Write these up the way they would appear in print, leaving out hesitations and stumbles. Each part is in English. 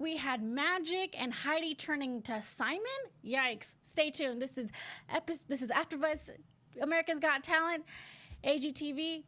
We had Magic and Heidi turning to Simon. Yikes! Stay tuned. This is AfterBuzz, America's Got Talent, AGTV.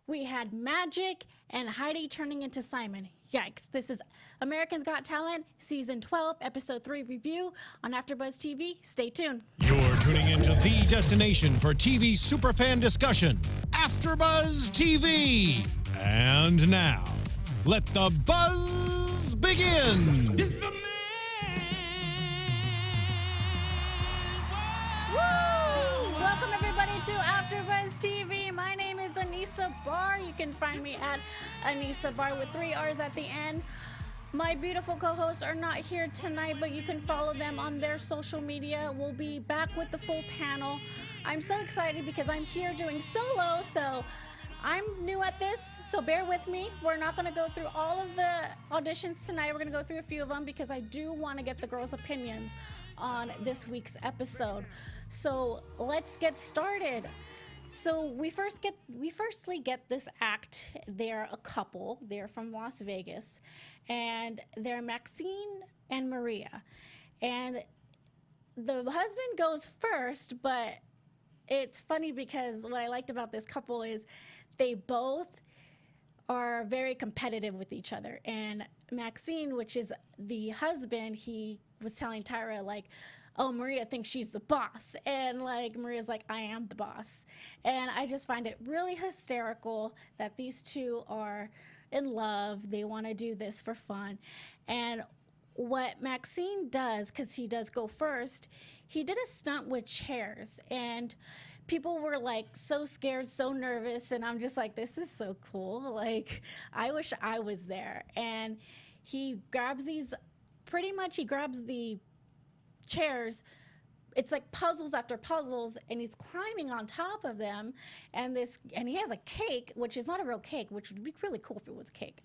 We had Magic and Heidi turning into Simon. Yikes. This is Americans Got Talent, Season 12, Episode 3 review on AfterBuzz TV. Stay tuned. You're tuning into the destination for TV superfan discussion, AfterBuzz TV. And now, let the buzz begin. This is a man. Woo! Welcome everybody to AfterBuzz TV. My name is Anissa Barr. You can find me at Anissa Barr with 3 R's at the end. My beautiful co-hosts are not here tonight, but you can follow them on their social media. We'll be back with the full panel. I'm so excited because I'm here doing solo, so I'm new at this, so bear with me. We're not going to go through all of the auditions tonight. We're going to go through a few of them because I do want to get the girls' opinions on this week's episode. So let's get started. So we firstly get this act. They're a couple. They're from Las Vegas, and they're Maxine and Maria. And the husband goes first, but it's funny because what I liked about this couple is they both are very competitive with each other. And Maxine, which is the husband, he was telling Tyra, like, oh, Maria thinks she's the boss. And like, Maria's like, I am the boss. And I just find it really hysterical that these two are in love. They want to do this for fun. And what Maxine does, because he does go first, he did a stunt with chairs. And people were like so scared, so nervous. And I'm just like, this is so cool. Like, I wish I was there. And he grabs these, he grabs the chairs. It's like puzzles after puzzles, and he's climbing on top of them. And he has a cake, which is not a real cake, which would be really cool if it was cake.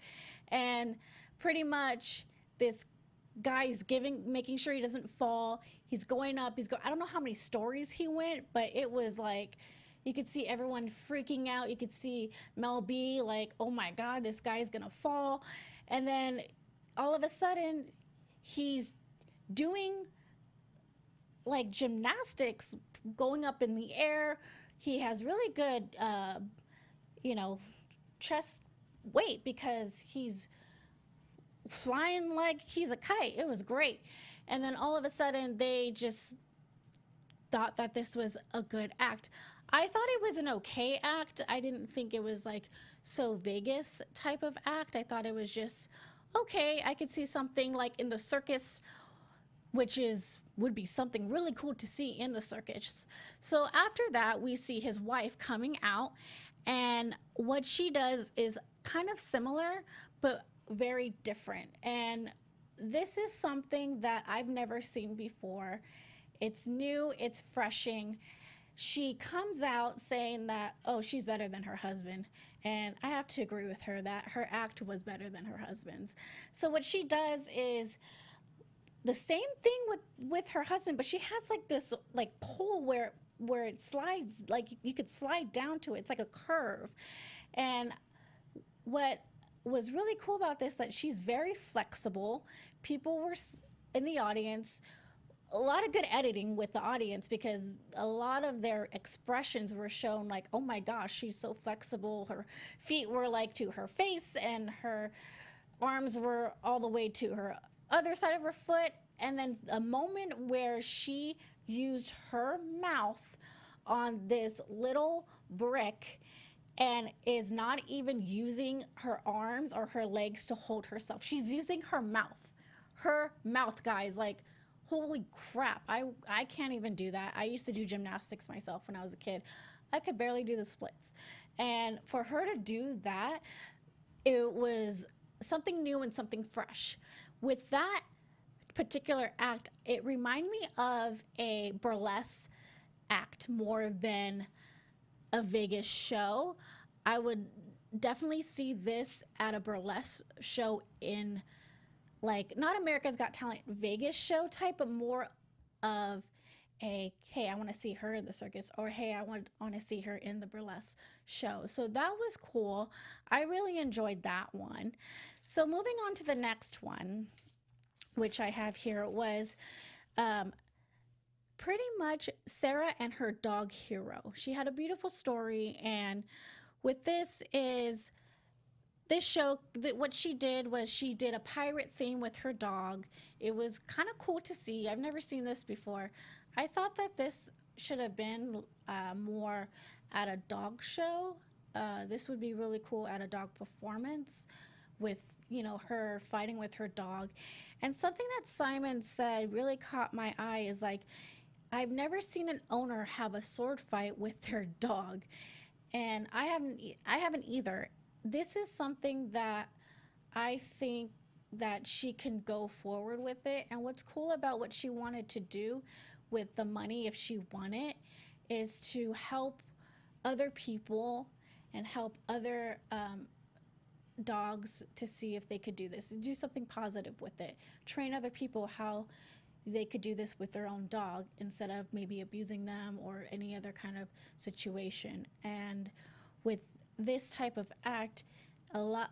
And pretty much this guy's making sure he doesn't fall. He's going up. I don't know how many stories he went, but it was like, you could see everyone freaking out. You could see Mel B like, oh my God, this guy's gonna fall. And then all of a sudden, he's doing like gymnastics, going up in the air. He has really good, chest weight because he's flying like he's a kite. It was great. And then all of a sudden, they just thought that this was a good act. I thought it was an okay act. I didn't think it was like so Vegas type of act. I thought it was just okay. I could see something like in the circus, which would be something really cool to see in the circus. So after that, we see his wife coming out, and what she does is kind of similar, but very different. And this is something that I've never seen before. It's new, it's freshing. She comes out saying that, oh, she's better than her husband. And I have to agree with her that her act was better than her husband's. So what she does is the same thing with her husband, but she has like this like pole where it slides, like you could slide down to it. It's like a curve. And what was really cool about this, that she's very flexible. People were in the audience, a lot of good editing with the audience because a lot of their expressions were shown like, oh my gosh, she's so flexible. Her feet were like to her face and her arms were all the way to her other side of her foot. And then a moment where she used her mouth on this little brick, and is not even using her arms or her legs to hold herself. She's using her mouth. Her mouth, guys. Like, holy crap. I can't even do that. I used to do gymnastics myself when I was a kid. I could barely do the splits. And for her to do that, it was something new and something fresh. With that particular act, it reminded me of a burlesque act more than a Vegas show. I would definitely see this at a burlesque show in, like, not America's Got Talent Vegas show type, but more of a, hey, I want to see her in the circus, or hey, I want to see her in the burlesque show. So that was cool. I really enjoyed that one. So moving on to the next one, which I have here, was pretty much Sarah and her dog Hero. She had a beautiful story, and with this show, what she did was she did a pirate theme with her dog. It was kind of cool to see. I've never seen this before. I thought that this should have been more at a dog show. This would be really cool at a dog performance with, you know, her fighting with her dog. And something that Simon said really caught my eye is, like, I've never seen an owner have a sword fight with their dog. And I haven't either. This is something that I think that she can go forward with it. And what's cool about what she wanted to do with the money, if she won it, is to help other people and help other dogs to see if they could do this, do something positive with it, train other people how they could do this with their own dog instead of maybe abusing them or any other kind of situation. And with this type of act, a lot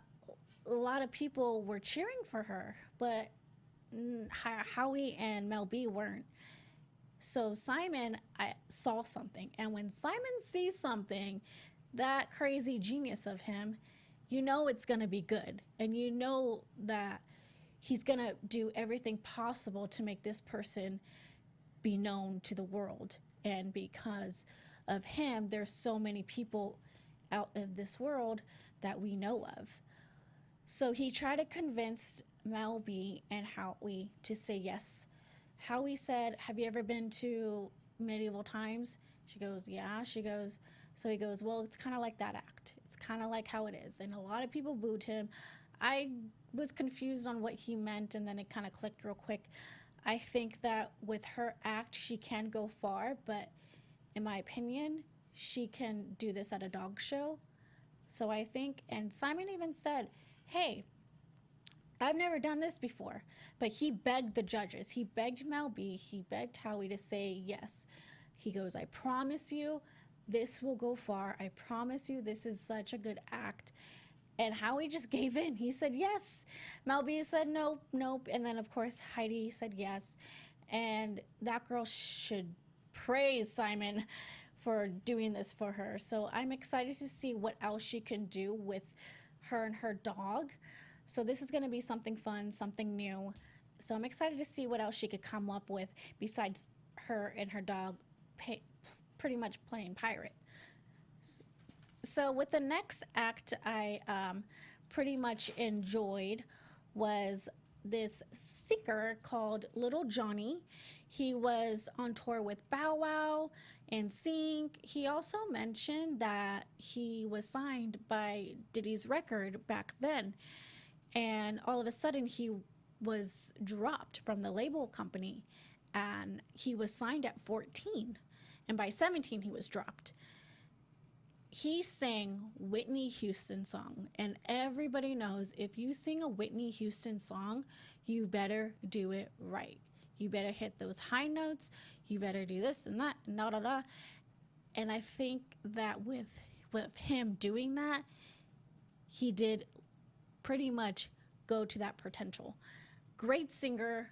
of people were cheering for her, but Howie and Mel B weren't. So Simon, I saw something, and when Simon sees something, that crazy genius of him, you know it's gonna be good, and you know that he's gonna do everything possible to make this person be known to the world. And because of him, there's so many people out of this world that we know of. So he tried to convince Mel B and Howie to say yes. Howie said, have you ever been to medieval times? She goes, yeah. She goes, so he goes, well, it's kind of like that act. It's kind of like how it is. And a lot of people booed him. I was confused on what he meant, and then it kind of clicked real quick. I think that with her act, she can go far, but in my opinion, she can do this at a dog show. So I think, and Simon even said, hey, I've never done this before, but he begged the judges. He begged Mel B, he begged Howie to say yes. He goes, I promise you, this will go far. I promise you, this is such a good act. And Howie just gave in. He said yes. Mel B said nope, nope. And then, of course, Heidi said yes. And that girl should praise Simon for doing this for her. So I'm excited to see what else she can do with her and her dog. So this is going to be something fun, something new. So I'm excited to see what else she could come up with besides her and her dog pretty much playing pirate. So with the next act I pretty much enjoyed was this singer called Little Johnny. He was on tour with Bow Wow and Sync. He also mentioned that he was signed by Diddy's record back then. And all of a sudden he was dropped from the label company, and he was signed at 14. And by 17 he was dropped. He sang Whitney Houston song, and everybody knows if you sing a Whitney Houston song, you better do it right. You better hit those high notes. You better do this and that, and da da da. And I think that with him doing that, he did pretty much go to that potential. Great singer,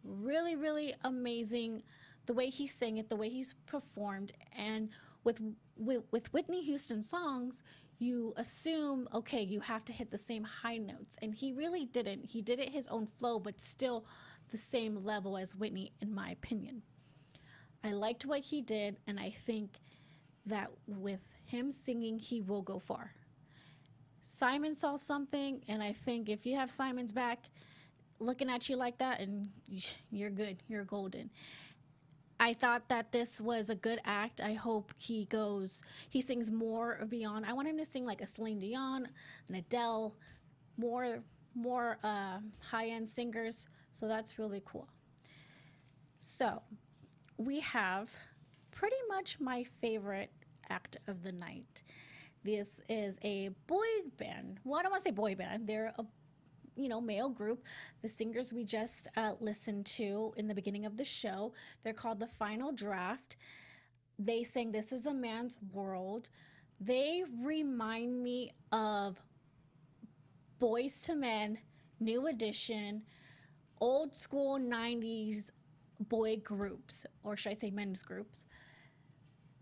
really, really amazing. The way he sang it, the way he's performed, and with Whitney Houston songs, you assume, okay, you have to hit the same high notes, and he really didn't. He did it his own flow, but still the same level as Whitney, in my opinion. I liked what he did, and I think that with him singing, he will go far. Simon saw something, and I think if you have Simon's back looking at you like that, and you're good, you're golden. I thought that this was a good act. I hope he sings more beyond. I want him to sing like a Celine Dion, an Adele, more high-end singers. So that's really cool. So we have pretty much my favorite act of the night. This is a boy band. Well, I don't want to say boy band. They're a male group. The singers we just listened to in the beginning of the show, they're called The Final Draft. They sang This Is a Man's World. They remind me of Boys to Men, New Edition, old school 90s boy groups, or should I say men's groups.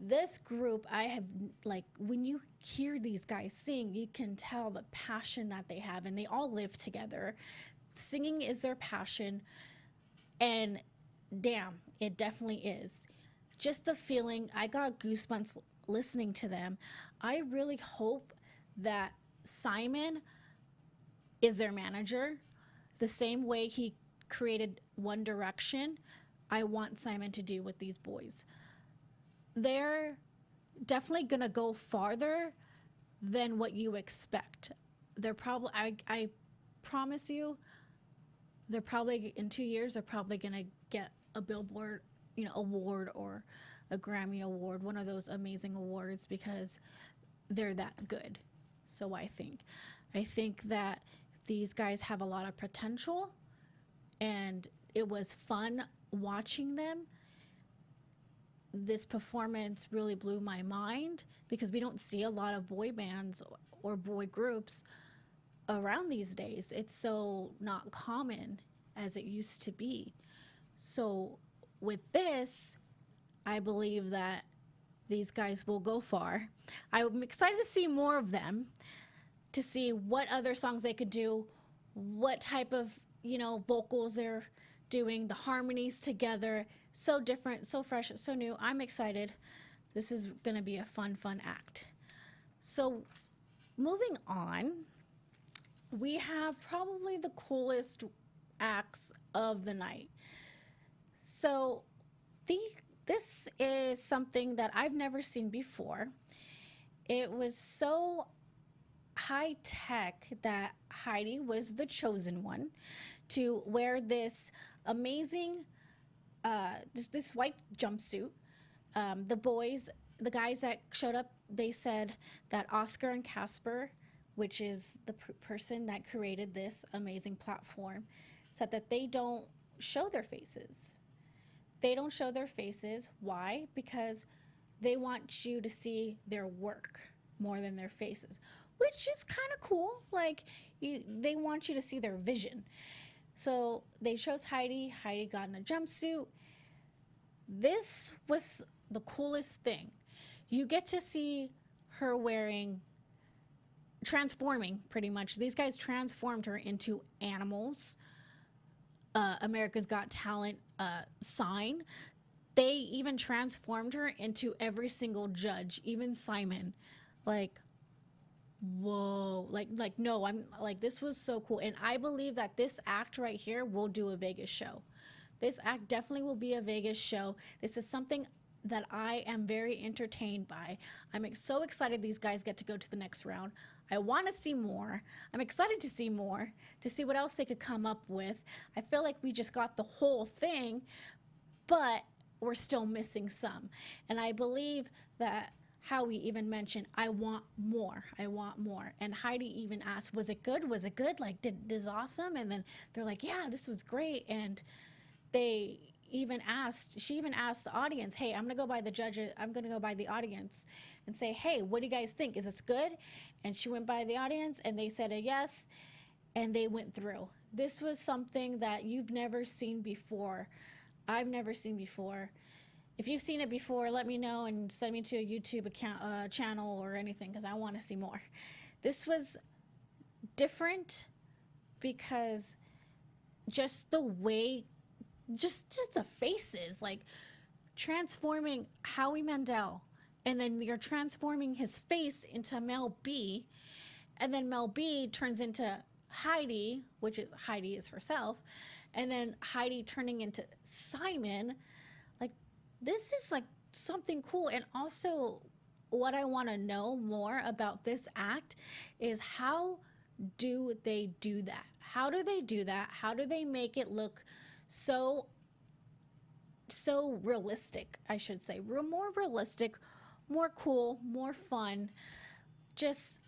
This group, I have, like, when you hear these guys sing, you can tell the passion that they have, and they all live together. Singing is their passion, and damn, it definitely is. Just the feeling, I got goosebumps listening to them. I really hope that Simon is their manager. The same way he created One Direction, I want Simon to do with these boys. They're definitely going to go farther than what you expect. They're probably, I promise you, they're probably, in 2 years, they're probably going to get a Billboard, award or a Grammy award, one of those amazing awards, because they're that good. So I think that these guys have a lot of potential, and it was fun watching them. This performance really blew my mind because we don't see a lot of boy bands or boy groups around these days. It's so not common as it used to be. So with this, I believe that these guys will go far. I'm excited to see more of them, to see what other songs they could do, what type of, vocals they're doing, the harmonies together. So different, so fresh, so new. I'm excited. This is going to be a fun act. So moving on, we have probably the coolest acts of the night. So this is something that I've never seen before. It was so high tech that Heidi was the chosen one to wear this amazing this white jumpsuit. The guys that showed up, they said that Oscar and Casper, which is the person that created this amazing platform, said that they don't show their faces. They don't show their faces. Why? Because they want you to see their work more than their faces, which is kind of cool. Like, they want you to see their vision. So they chose Heidi. Heidi got in a jumpsuit. This was the coolest thing. You get to see her transforming, pretty much. These guys transformed her into animals. America's Got Talent sign. They even transformed her into every single judge, even Simon. Like, whoa, like no, I'm like, this was so cool. And I believe that this act right here will do a Vegas show. This act definitely will be a Vegas show. This is something that I am very entertained by. I'm so excited these guys get to go to the next round. I want to see more. I'm excited to see more, to see what else they could come up with. I feel like we just got the whole thing, but we're still missing some. And I believe that Howie even mentioned, I want more. I want more. And Heidi even asked, was it good? Was it good? Like, did this awesome? And then they're like, yeah, this was great. And she even asked the audience, hey, I'm going to go by the judges. I'm going to go by the audience and say, hey, what do you guys think? Is this good? And she went by the audience and they said a yes, and they went through. This was something that you've never seen before. I've never seen before. If you've seen it before, let me know and send me to a YouTube account, channel or anything, because I want to see more. This was different because just the way, just the faces, like transforming Howie Mandel and then you're transforming his face into Mel B, and then Mel B turns into Heidi, which is Heidi is herself, and then Heidi turning into Simon. Like, this is like something cool. And also, what I want to know more about this act is, how do they do that? How do they do that? How do they make it look so realistic, I should say? More realistic, more cool, more fun. Just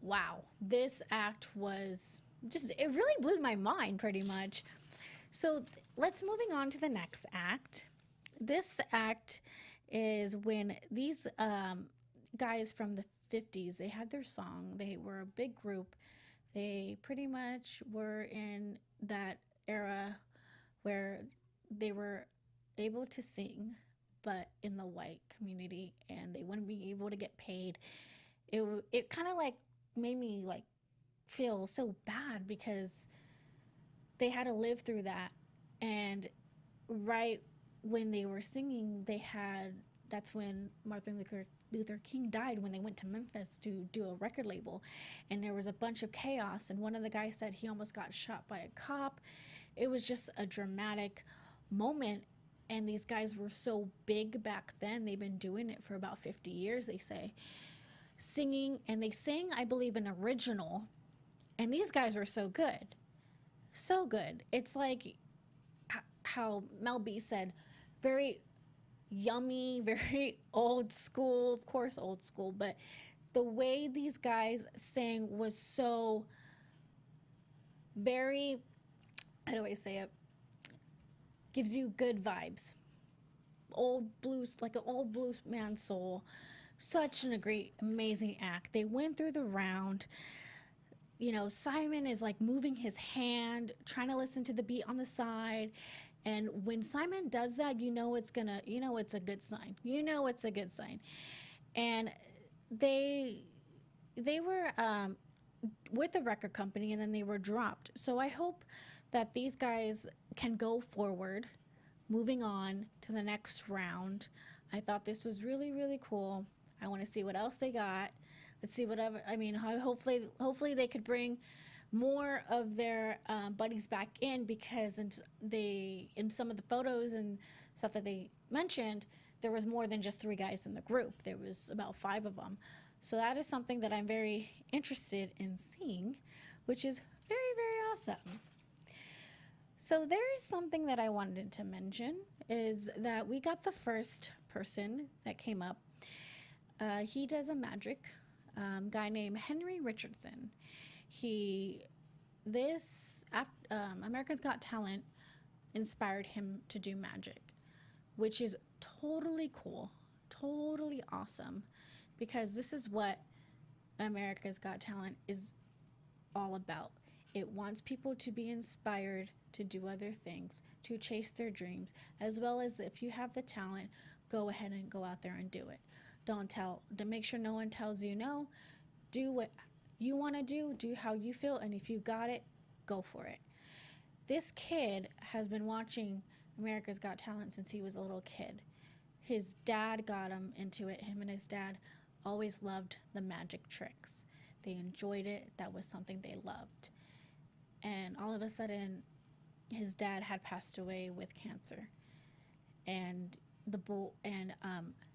wow. This act was just, it really blew my mind pretty much. So let's moving on to the next act. This act is when these guys from the 50s, they had their song. They were a big group. They pretty much were in that era where they were able to sing, but in the white community, and they wouldn't be able to get paid. It kind of like made me like feel so bad, because they had to live through that. And right when they were singing, that's when Martin Luther King died, when they went to Memphis to do a record label, and there was a bunch of chaos, and one of the guys said he almost got shot by a cop. It was just a dramatic moment, and these guys were so big back then. They've been doing it for about 50 years, they say, singing, and they sang, I believe, an original, and these guys were so good. So good. It's like how Mel B said, very yummy, very old school, of course old school, but the way these guys sang was so very, how do I say it, gives you good vibes. Old blues, like an old blues man soul. Such a great, amazing act. They went through the round. You know, Simon is like moving his hand, trying to listen to the beat on the side. And when Simon does that, you know it's a good sign. You know it's a good sign. And they were with the record company, and then they were dropped. So I hope that these guys can go forward, moving on to the next round. I thought this was really, really cool. I want to see what else they got. Let's see whatever. I mean, hopefully they could bring more of their buddies back in, because in some of the photos and stuff that they mentioned, there was more than just 3 guys in the group. There was about 5 of them. So that is something that I'm very interested in seeing, which is very, very awesome. So there is something that I wanted to mention, is that we got the first person that came up. He does a magic, guy named Henry Richardson. America's Got Talent inspired him to do magic, which is totally cool, totally awesome, because this is what America's Got Talent is all about. It wants people to be inspired to do other things, to chase their dreams, as well as, if you have the talent, go ahead and go out there and do it. To make sure no one tells you no. Do what you want to do how you feel, and if you got it, go for it. This kid has been watching America's Got Talent since he was a little kid. His dad got him into it. Him and his dad always loved the magic tricks. They enjoyed it. That was something they loved. And all of a sudden, his dad had passed away with cancer. And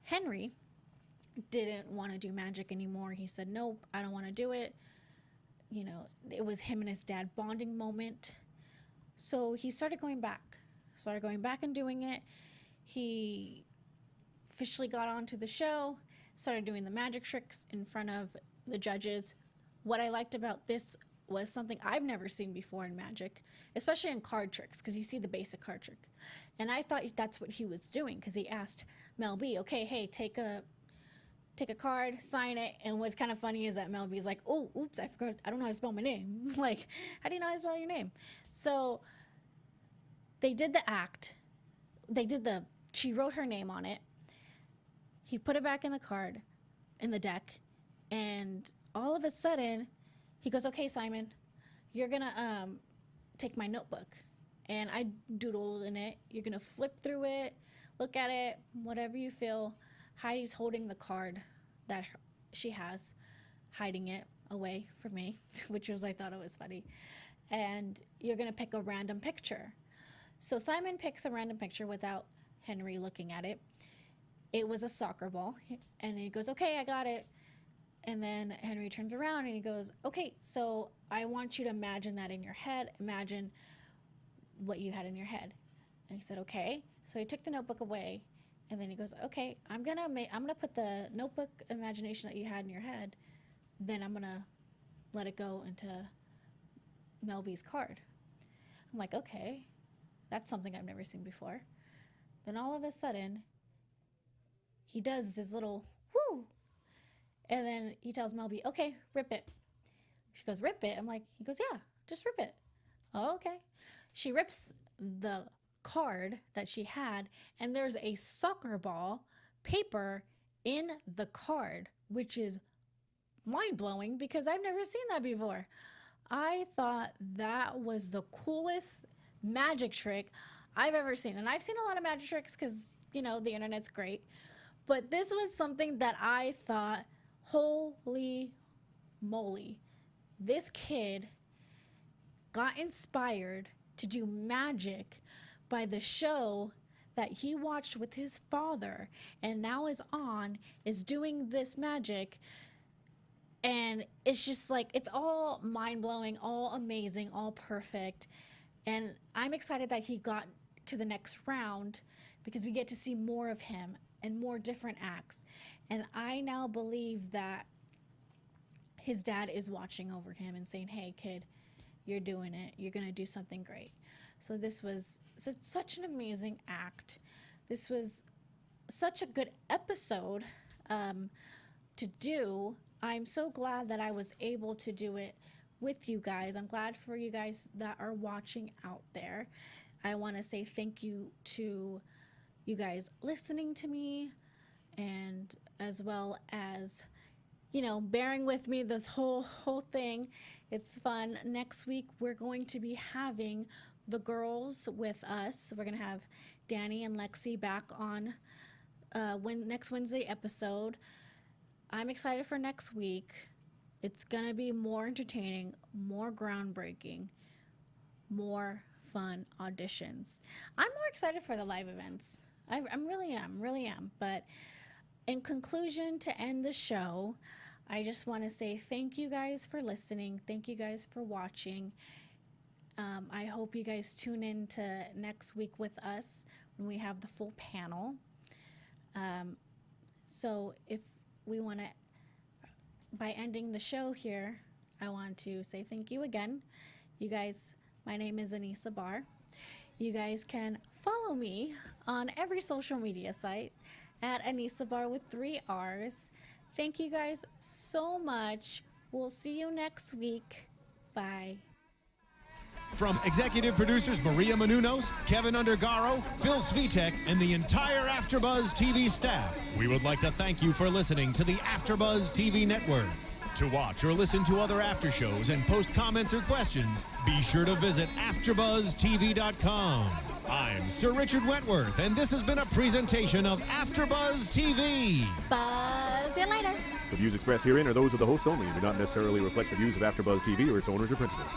Henry didn't want to do magic anymore. He said, nope, I don't want to do it. You know, it was him and his dad bonding moment. So he started going back and doing it. He officially got onto the show, started doing the magic tricks in front of the judges. What I liked about this was something I've never seen before in magic, especially in card tricks, because you see the basic card trick. And I thought that's what he was doing, because he asked Mel B, okay, hey, take a card, sign it. And what's kind of funny is that Mel B's like, oh, oops, I forgot, I don't know how to spell my name. Like, how do you know how to spell your name? So they did the act. She wrote her name on it. He put it back in the deck. And all of a sudden, he goes, okay, Simon, you're going to take my notebook. And I doodled in it. You're going to flip through it, look at it, whatever you feel, Heidi's holding the card that she has, hiding it away from me, which was, I thought it was funny. And you're going to pick a random picture. So Simon picks a random picture without Henry looking at it. It was a soccer ball. And he goes, okay, I got it. And then Henry turns around and he goes, okay, so I want you to imagine that in your head. Imagine what you had in your head. And he said, okay. So he took the notebook away. And then he goes, okay, I'm gonna put the notebook imagination that you had in your head, then I'm gonna let it go into Melby's card. I'm like, okay, that's something I've never seen before. Then all of a sudden, he does his little whoo, and then he tells Melby, okay, rip it. She goes, rip it? I'm like, he goes, yeah, just rip it. Oh, okay. She rips the card that she had, and there's a soccer ball paper in the card, which is mind-blowing because I've never seen that before. I thought that was the coolest magic trick I've ever seen. And I've seen a lot of magic tricks because, you know, the internet's great. But this was something that I thought, holy moly, this kid got inspired to do magic by the show that he watched with his father and now is doing this magic. And it's just like, it's all mind-blowing, all amazing, all perfect. And I'm excited that he got to the next round because we get to see more of him and more different acts. And I now believe that his dad is watching over him and saying, hey, kid, you're doing it. You're going to do something great. So this was such an amazing act. This was such a good episode to do. I'm so glad that I was able to do it with you guys. I'm glad for you guys that are watching out there. I want to say thank you to you guys listening to me, and as well as, you know, bearing with me this whole thing. It's fun. Next week, we're going to be having the girls with us. We're going to have Danny and Lexi back on next Wednesday episode. I'm excited for next week. It's going to be more entertaining, more groundbreaking, more fun auditions. I'm more excited for the live events. I really am. But in conclusion, to end the show, I just want to say thank you guys for listening. Thank you guys for watching. I hope you guys tune in to next week with us when we have the full panel. So if we want to, by ending the show here, I want to say thank you again. You guys, my name is Anissa Barr. You guys can follow me on every social media site at Anissa Barr with 3 R's. Thank you guys so much. We'll see you next week. Bye. From executive producers Maria Menounos, Kevin Undergaro, Phil Svitek, and the entire AfterBuzz TV staff, we would like to thank you for listening to the AfterBuzz TV network. To watch or listen to other after shows and post comments or questions, be sure to visit AfterBuzzTV.com. I'm Sir Richard Wentworth, and this has been a presentation of AfterBuzz TV. Buzz you later. The views expressed herein are those of the hosts only and do not necessarily reflect the views of AfterBuzz TV or its owners or principals.